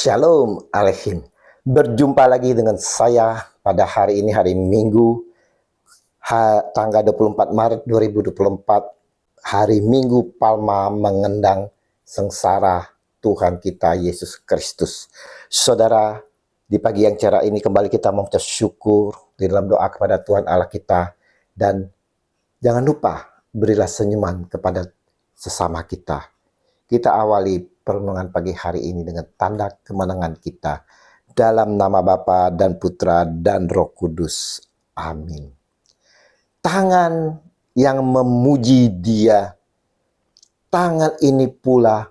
Shalom Aleihim. Berjumpa lagi dengan saya pada hari ini, hari Minggu, tanggal 24 Maret 2024. Hari Minggu Palma mengendang sengsara Tuhan kita Yesus Kristus. Saudara, di pagi yang cerah ini kembali kita mengucap syukur di dalam doa kepada Tuhan Allah kita. Dan jangan lupa berilah senyuman kepada sesama kita. Kita awali perenungan pagi hari ini dengan tanda kemenangan kita. Dalam nama Bapa dan Putra dan Roh Kudus. Amin. Tangan yang memuji Dia, tangan ini pula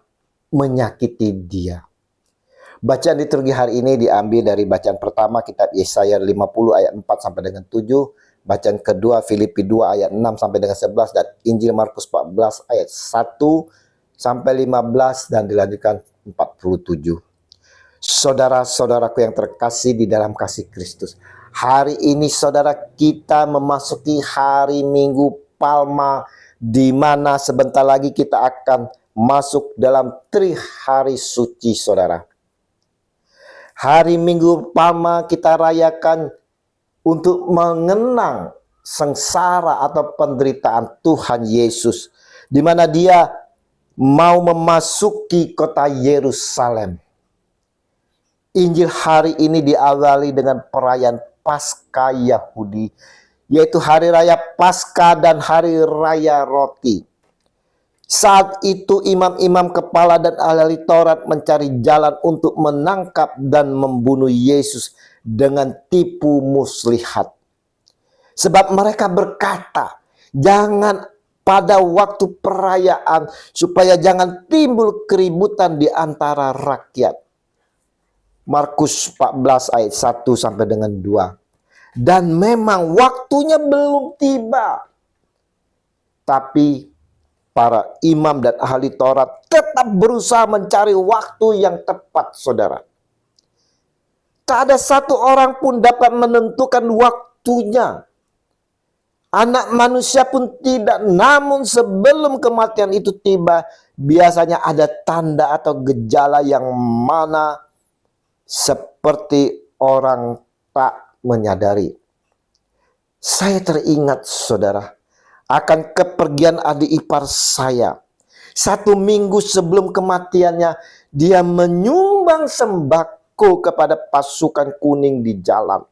menyakiti Dia. Bacaan liturgi hari ini diambil dari bacaan pertama kitab Yesaya 50 ayat 4 sampai dengan 7. Bacaan kedua Filipi 2 ayat 6 sampai dengan 11. Dan Injil Markus 14 ayat 1 sampai 15 dan dilanjutkan 47. Saudara-saudaraku yang terkasih di dalam kasih Kristus, hari ini saudara kita memasuki hari Minggu Palma, di mana sebentar lagi kita akan masuk dalam Tri Hari Suci saudara. Hari Minggu Palma kita rayakan untuk mengenang sengsara atau penderitaan Tuhan Yesus, di mana Dia mau memasuki kota Yerusalem. Injil hari ini diawali dengan perayaan Paskah Yahudi, yaitu hari raya Paskah dan hari raya roti. Saat itu imam-imam kepala dan ahli Taurat mencari jalan untuk menangkap dan membunuh Yesus dengan tipu muslihat. Sebab mereka berkata, jangan pada waktu perayaan, supaya jangan timbul keributan di antara rakyat. Markus 14 ayat 1 sampai dengan 2. Dan memang waktunya belum tiba. Tapi para imam dan ahli Taurat tetap berusaha mencari waktu yang tepat, saudara. Tak ada satu orang pun dapat menentukan waktunya. Anak manusia pun tidak, namun sebelum kematian itu tiba, biasanya ada tanda atau gejala yang mana seperti orang tak menyadari. Saya teringat, saudara, akan kepergian adik ipar saya. 1 minggu sebelum kematiannya, dia menyumbang sembako kepada pasukan kuning di jalan.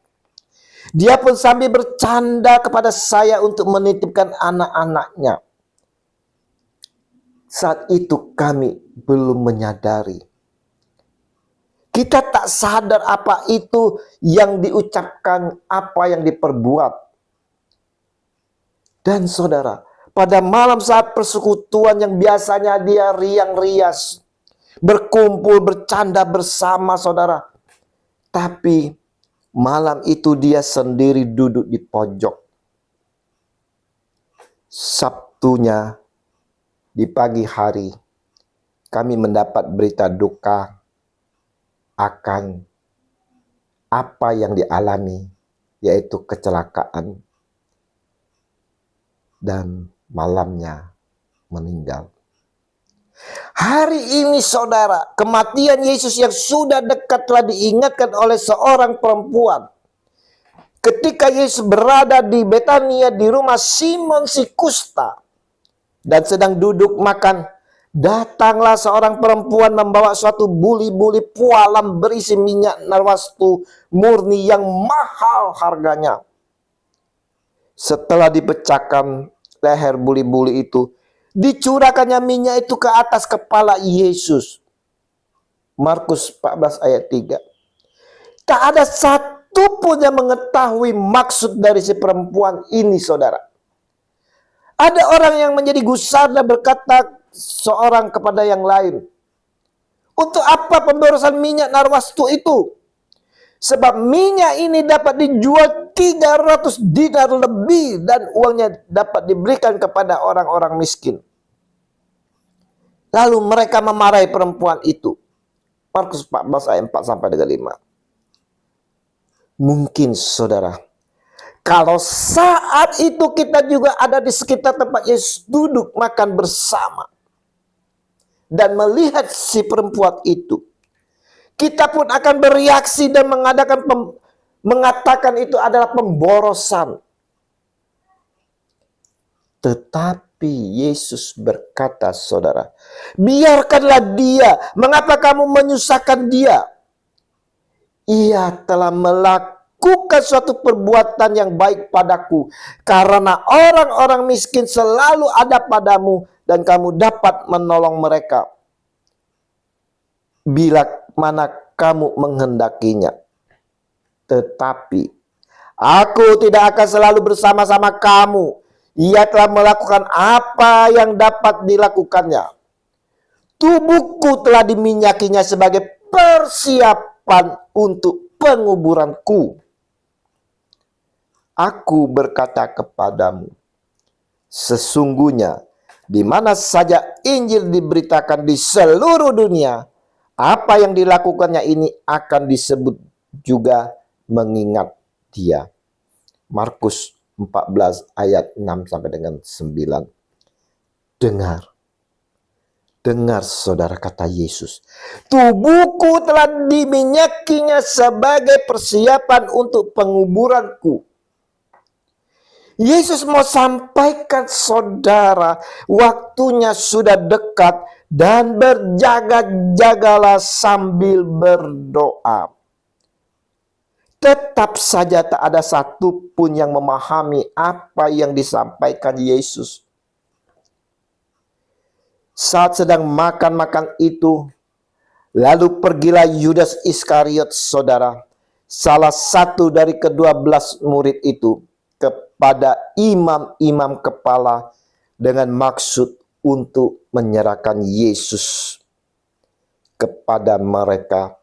Dia pun sambil bercanda kepada saya untuk menitipkan anak-anaknya. Saat itu kami belum menyadari. Kita tak sadar apa itu yang diucapkan, apa yang diperbuat. Dan saudara, pada malam saat persekutuan yang biasanya dia riang rias, berkumpul, bercanda bersama saudara. Tapi malam itu dia sendiri duduk di pojok. Sabtunya di pagi hari kami mendapat berita duka akan apa yang dialami, yaitu kecelakaan, dan malamnya meninggal. Hari ini saudara, kematian Yesus yang sudah dekat telah diingatkan oleh seorang perempuan. Ketika Yesus berada di Betania di rumah Simon si kusta dan sedang duduk makan, datanglah seorang perempuan membawa suatu buli-buli pualam berisi minyak narwastu murni yang mahal harganya. Setelah dipecahkan leher buli-buli itu, dicurahkannya minyak itu ke atas kepala Yesus. Markus 14 ayat 3. Tak ada satu pun yang mengetahui maksud dari si perempuan ini, saudara. Ada orang yang menjadi gusar dan berkata seorang kepada yang lain, untuk apa pemborosan minyak narwastu itu? Sebab minyak ini dapat dijual 300 dinar lebih dan uangnya dapat diberikan kepada orang-orang miskin. Lalu mereka memarahi perempuan itu. Markus 14 ayat 4 sampai dengan 5. Mungkin saudara, kalau saat itu kita juga ada di sekitar tempat Yesus duduk makan bersama dan melihat si perempuan itu, kita pun akan bereaksi dan mengatakan itu adalah pemborosan. Tetapi Yesus berkata, saudara, biarkanlah dia. Mengapa kamu menyusahkan dia? Ia telah melakukan suatu perbuatan yang baik padaku. Karena orang-orang miskin selalu ada padamu dan kamu dapat menolong mereka bila mana kamu menghendakinya. Tetapi aku tidak akan selalu bersama-sama kamu. Ia telah melakukan apa yang dapat dilakukannya. Tubuhku telah diminyakinya sebagai persiapan untuk penguburanku. Aku berkata kepadamu, sesungguhnya di mana saja Injil diberitakan di seluruh dunia, apa yang dilakukannya ini akan disebut juga mengingat dia. Markus 14 ayat 6 sampai dengan 9. Dengar saudara, kata Yesus, tubuhku telah diminyakinya sebagai persiapan untuk penguburanku. Yesus mau sampaikan, saudara, waktunya sudah dekat dan berjaga-jagalah sambil berdoa. Tetap saja tak ada satupun yang memahami apa yang disampaikan Yesus. Saat sedang makan-makan itu, lalu pergilah Yudas Iskariot, saudara, salah satu dari ke-12 murid itu, kepada imam-imam kepala dengan maksud untuk menyerahkan Yesus kepada mereka.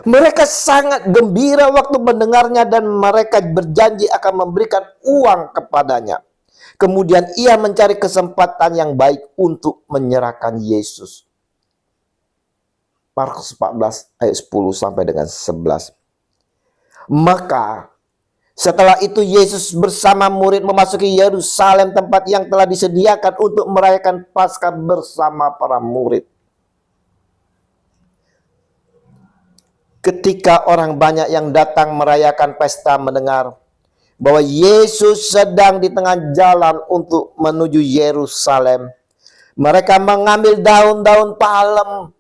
Mereka sangat gembira waktu mendengarnya dan mereka berjanji akan memberikan uang kepadanya. Kemudian ia mencari kesempatan yang baik untuk menyerahkan Yesus. Markus 14 ayat 10 sampai dengan 11. Maka setelah itu Yesus bersama murid memasuki Yerusalem, tempat yang telah disediakan untuk merayakan Paskah bersama para murid. Ketika orang banyak yang datang merayakan pesta mendengar bahwa Yesus sedang di tengah jalan untuk menuju Yerusalem, mereka mengambil daun-daun palem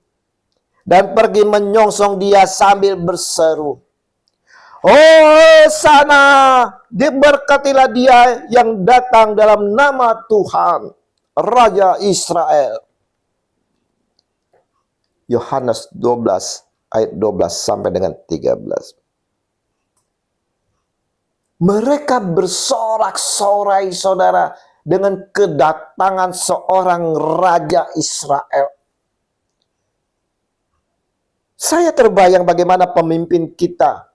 dan pergi menyongsong dia sambil berseru, "Oh sana, diberkatilah dia yang datang dalam nama Tuhan, Raja Israel." Yohanes 12 ayat 12 sampai dengan 13. Mereka bersorak-sorai, saudara, dengan kedatangan seorang Raja Israel. Saya terbayang bagaimana pemimpin kita,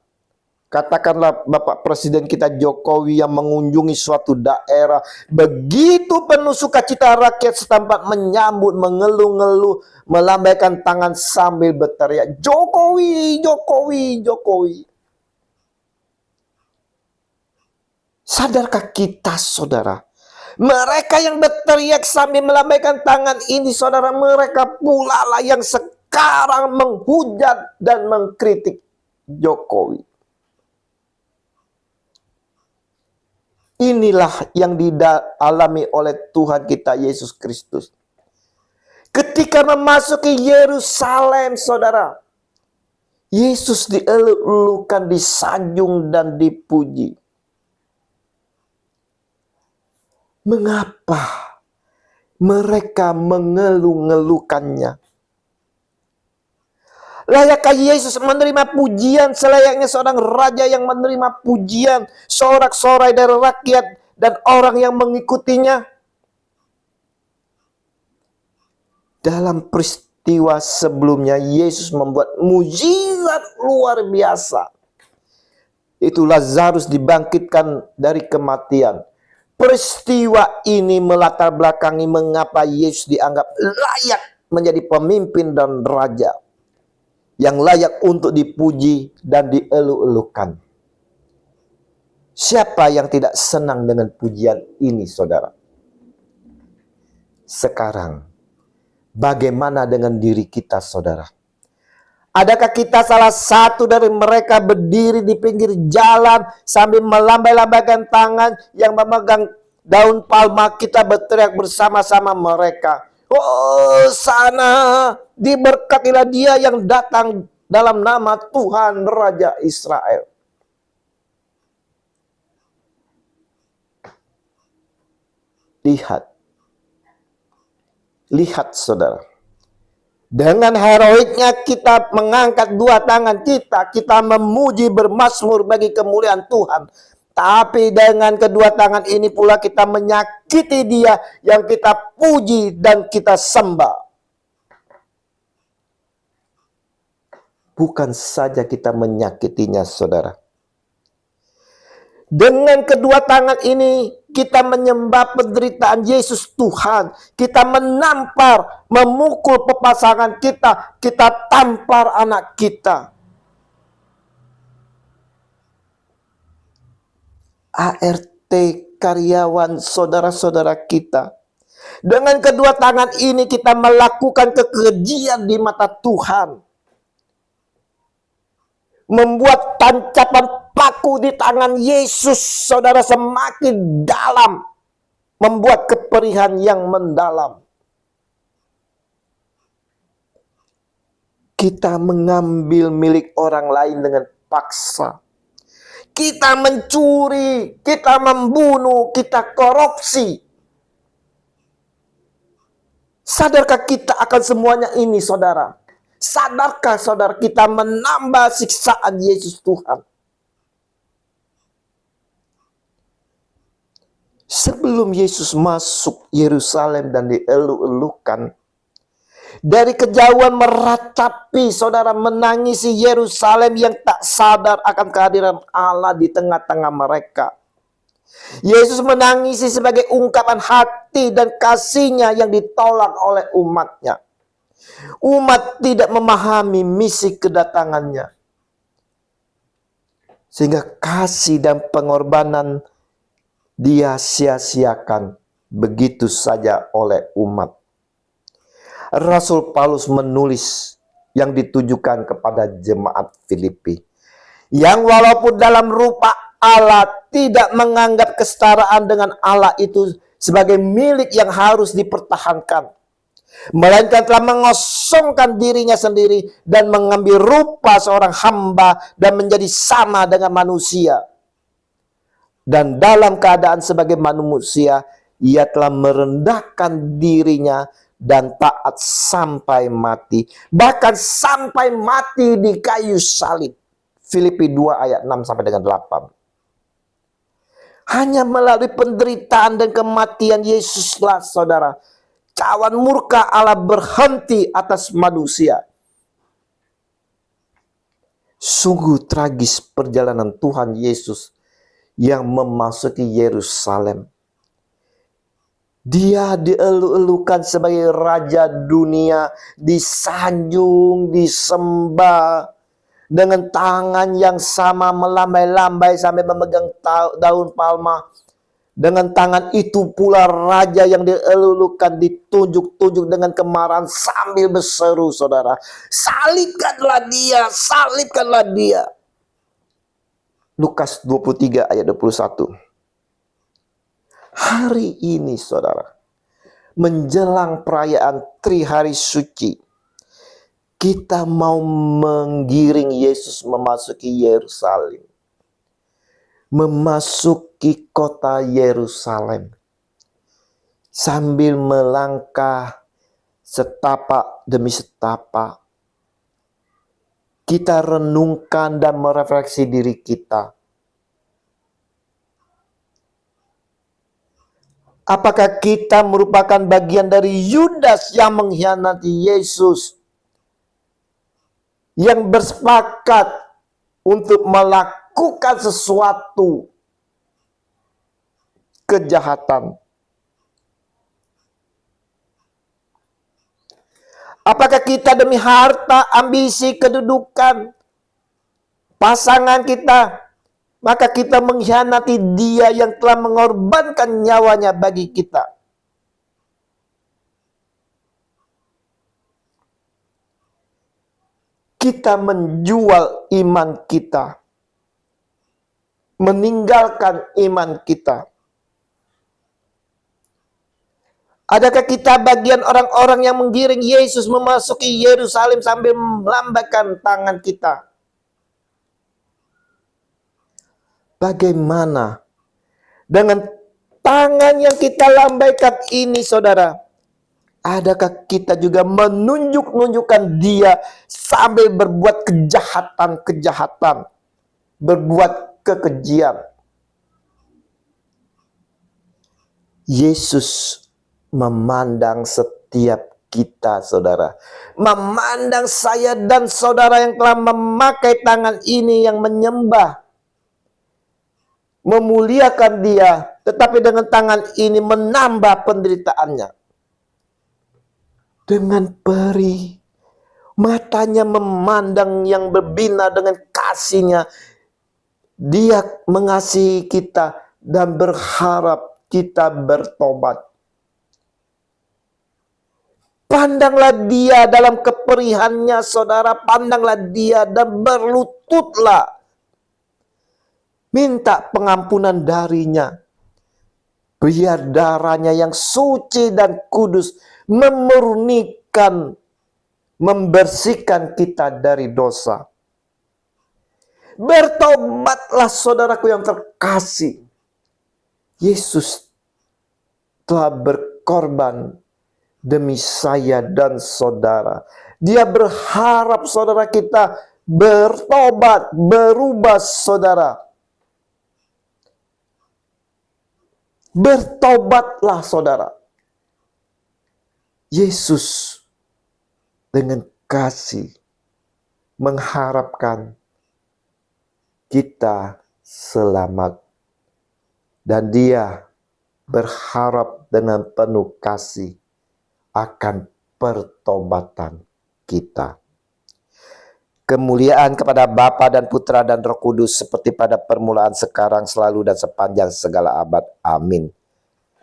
katakanlah Bapak Presiden kita Jokowi, yang mengunjungi suatu daerah, begitu penuh sukacita, rakyat setempat menyambut, mengeluh-ngeluh, melambaikan tangan sambil berteriak, "Jokowi, Jokowi, Jokowi." Sadarkah kita, saudara, mereka yang berteriak sambil melambaikan tangan ini, saudara, mereka pula lah yang sekarang menghujat dan mengkritik Jokowi. Inilah yang dialami oleh Tuhan kita Yesus Kristus. Ketika memasuki Yerusalem, saudara, Yesus dieluk-elukan, disanjung dan dipuji. Mengapa mereka mengeluh-ngelukannya? Layakkah Yesus menerima pujian selayaknya seorang raja yang menerima pujian sorak-sorai dari rakyat dan orang yang mengikutinya? Dalam peristiwa sebelumnya, Yesus membuat mujizat luar biasa. Itu Lazarus dibangkitkan dari kematian. Peristiwa ini melatar belakangi mengapa Yesus dianggap layak menjadi pemimpin dan raja, yang layak untuk dipuji dan dieluk-elukan. Siapa yang tidak senang dengan pujian ini, saudara? Sekarang, bagaimana dengan diri kita, saudara? Adakah kita salah satu dari mereka berdiri di pinggir jalan sambil melambai-lambaikan tangan yang memegang daun palma, kita berteriak bersama-sama mereka, "Oh, sana diberkatilah dia yang datang dalam nama Tuhan Raja Israel." Lihat saudara. Dengan heroiknya kita mengangkat dua tangan kita memuji bermazmur bagi kemuliaan Tuhan. Tapi dengan kedua tangan ini pula kita menyakiti dia yang kita puji dan kita sembah. Bukan saja kita menyakitinya, saudara. Dengan kedua tangan ini kita menyembah penderitaan Yesus Tuhan. Kita menampar, memukul pepasangan kita. Kita tampar anak kita. ART karyawan saudara-saudara kita. Dengan kedua tangan ini kita melakukan kekejian di mata Tuhan. Membuat tancapan paku di tangan Yesus, saudara, semakin dalam. Membuat keperihan yang mendalam. Kita mengambil milik orang lain dengan paksa. Kita mencuri, kita membunuh, kita korupsi. Sadarkah kita akan semuanya ini, saudara? Sadarkah saudara kita menambah siksaan Yesus Tuhan? Sebelum Yesus masuk Yerusalem dan dielu-elukan, dari kejauhan meratapi, saudara, menangisi Yerusalem yang tak sadar akan kehadiran Allah di tengah-tengah mereka. Yesus menangisi sebagai ungkapan hati dan kasihnya yang ditolak oleh umatnya. Umat tidak memahami misi kedatangannya. Sehingga kasih dan pengorbanan dia sia-siakan begitu saja oleh umat. Rasul Paulus menulis yang ditujukan kepada jemaat Filipi, yang walaupun dalam rupa Allah tidak menganggap kesetaraan dengan Allah itu sebagai milik yang harus dipertahankan, melainkan telah mengosongkan dirinya sendiri dan mengambil rupa seorang hamba dan menjadi sama dengan manusia. Dan dalam keadaan sebagai manusia, ia telah merendahkan dirinya dan taat sampai mati. Bahkan sampai mati di kayu salib. Filipi 2 ayat 6 sampai dengan 8. Hanya melalui penderitaan dan kematian Yesuslah, saudara, cawan murka Allah berhenti atas manusia. Sungguh tragis perjalanan Tuhan Yesus yang memasuki Yerusalem. Dia dielu-elukan sebagai Raja dunia, disanjung, disembah, dengan tangan yang sama melambai-lambai sampai memegang daun palma. Dengan tangan itu pula raja yang dielu-elukan ditunjuk-tunjuk dengan kemarahan sambil berseru, saudara, "Salibkanlah dia, salibkanlah dia." Lukas 23 ayat 21. Hari ini, saudara, menjelang perayaan Trihari Suci, kita mau menggiring Yesus memasuki Yerusalem. Memasuki kota Yerusalem. Sambil melangkah setapak demi setapak, kita renungkan dan merefleksi diri kita. Apakah kita merupakan bagian dari Yudas yang mengkhianati Yesus, yang bersepakat untuk melakukan sesuatu kejahatan? Apakah kita demi harta, ambisi, kedudukan, pasangan kita, maka kita mengkhianati dia yang telah mengorbankan nyawanya bagi kita? kita menjual iman kita, meninggalkan iman kita? Adakah kita bagian orang-orang yang menggiring Yesus memasuki Yerusalem sambil melambaikan tangan kita? Bagaimana dengan tangan yang kita lambaikan ini, saudara? Adakah kita juga menunjuk-nunjukkan Dia sambil berbuat kejahatan-kejahatan, berbuat kekejian? Yesus memandang setiap kita, saudara. Memandang saya dan saudara yang telah memakai tangan ini, yang menyembah, memuliakan Dia, tetapi dengan tangan ini menambah penderitaannya. Dengan perih, matanya memandang yang berbina dengan kasih-Nya. Dia mengasihi kita dan berharap kita bertobat. Pandanglah Dia dalam keperihannya, saudara. Pandanglah Dia dan berlututlah. Minta pengampunan darinya. Biar darahnya yang suci dan kudus memurnikan, membersihkan kita dari dosa. Bertobatlah, saudaraku yang terkasih. Yesus telah berkorban demi saya dan saudara. Dia berharap saudara kita bertobat, berubah, saudara. Bertobatlah, saudara. Yesus dengan kasih mengharapkan kita selamat. Dan Dia berharap dengan penuh kasih akan pertobatan kita. Kemuliaan kepada Bapa dan Putra dan Roh Kudus, seperti pada permulaan, sekarang, selalu, dan sepanjang segala abad. Amin.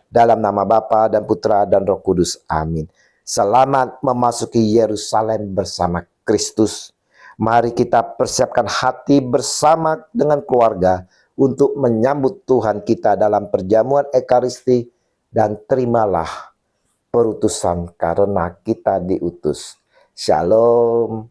Dalam nama Bapa dan Putra dan Roh Kudus. Amin. Selamat memasuki Yerusalem bersama Kristus. Mari kita persiapkan hati bersama dengan keluarga untuk menyambut Tuhan kita dalam perjamuan Ekaristi, dan terimalah perutusan karena kita diutus. Shalom.